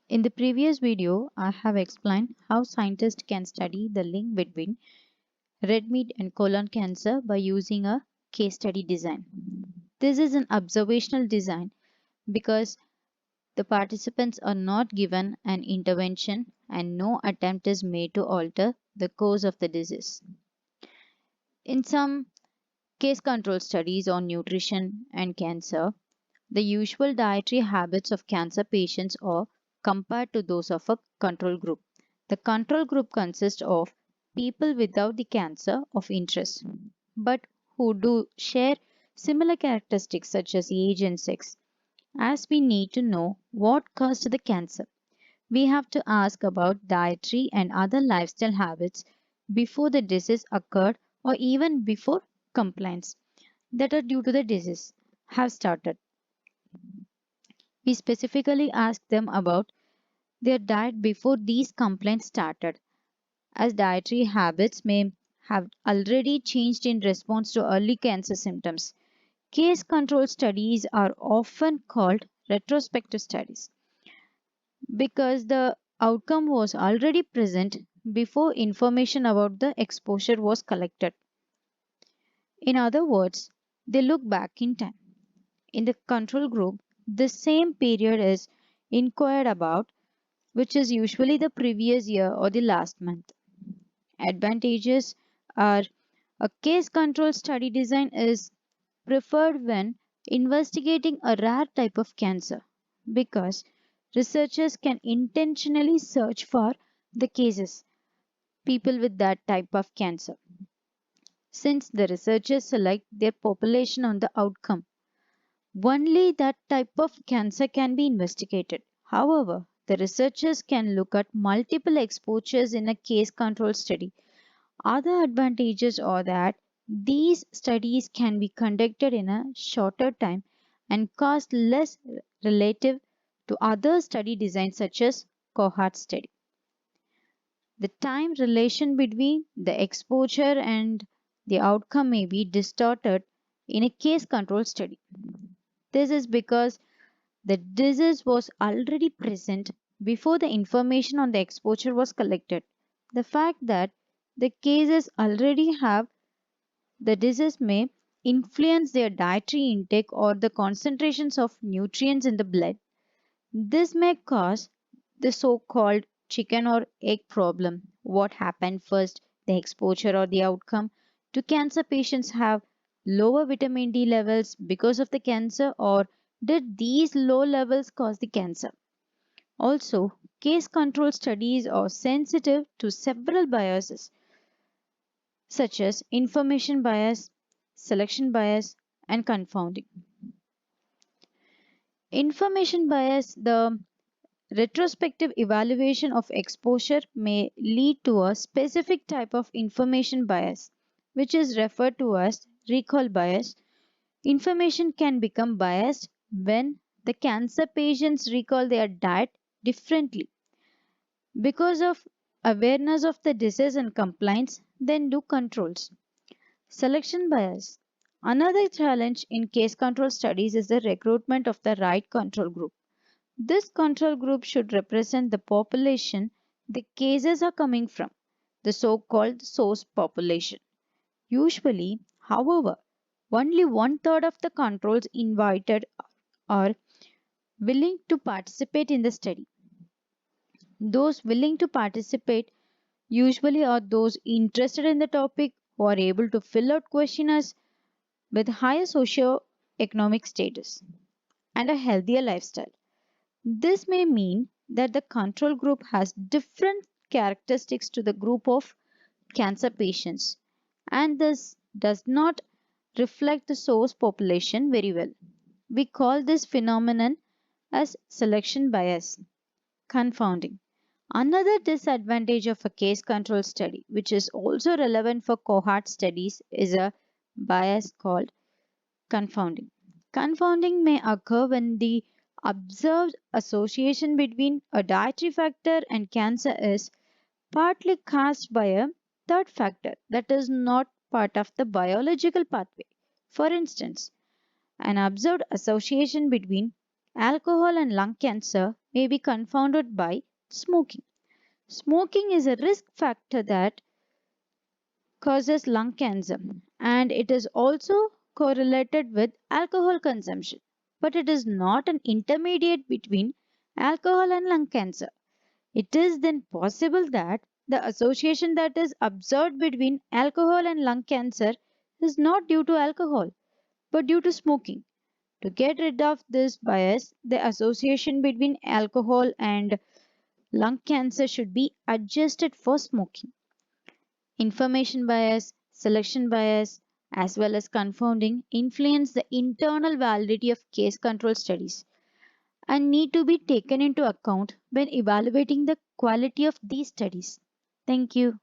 In the previous video, I have explained how scientists can study the link between red meat and colon cancer by using a case study design. This is an observational design because the participants are not given an intervention and no attempt is made to alter the course of the disease. In some case control studies on nutrition and cancer, the usual dietary habits of cancer patients are compared to those of a control group. The control group consists of people without the cancer of interest, but who do share similar characteristics such as age and sex. As we need to know what caused the cancer, we have to ask about dietary and other lifestyle habits before the disease occurred or even before complaints that are due to the disease have started. We specifically asked them about their diet before these complaints started, as dietary habits may have already changed in response to early cancer symptoms. Case control studies are often called retrospective studies because the outcome was already present before information about the exposure was collected. In other words, they look back in time. In the control group, the same period is inquired about, which is usually the previous year or the last month. Advantages are a case control study design is preferred when investigating a rare type of cancer because researchers can intentionally search for the cases, people with that type of cancer, since the researchers select their population on the outcome. Only that type of cancer can be investigated. However, the researchers can look at multiple exposures in a case control study. Other advantages are that these studies can be conducted in a shorter time and cost less relative to other study designs such as cohort study. The time relation between the exposure and the outcome may be distorted in a case control study. This is because the disease was already present before the information on the exposure was collected. The fact that the cases already have the disease may influence their dietary intake or the concentrations of nutrients in the blood. This may cause the so called chicken or egg problem. What happened first, the exposure or the outcome? Do cancer patients have lower vitamin D levels because of the cancer, or did these low levels cause the cancer? Also, case control studies are sensitive to several biases such as information bias, selection bias, and confounding. Information bias, the retrospective evaluation of exposure may lead to a specific type of information bias, which is referred to as recall bias. Information can become biased when the cancer patients recall their diet differently because of awareness of the disease and compliance than do controls. Selection bias. Another challenge in case control studies is the recruitment of the right control group. This control group should represent the population the cases are coming from, the so called source population. Usually, however, only one third of the controls invited are willing to participate in the study. Those willing to participate usually are those interested in the topic who are able to fill out questionnaires with higher socio-economic status and a healthier lifestyle. This may mean that the control group has different characteristics to the group of cancer patients and this does not reflect the source population very well. We call this phenomenon as selection bias, confounding. Another disadvantage of a case control study, which is also relevant for cohort studies, is a bias called confounding. Confounding may occur when the observed association between a dietary factor and cancer is partly caused by a third factor that is not part of the biological pathway. For instance, an observed association between alcohol and lung cancer may be confounded by smoking. Smoking is a risk factor that causes lung cancer, and it is also correlated with alcohol consumption. But it is not an intermediate between alcohol and lung cancer. It is then possible that the association that is observed between alcohol and lung cancer is not due to alcohol but due to smoking. To get rid of this bias, the association between alcohol and lung cancer should be adjusted for smoking. Information bias, selection bias, as well as confounding influence the internal validity of case control studies and need to be taken into account when evaluating the quality of these studies. Thank you.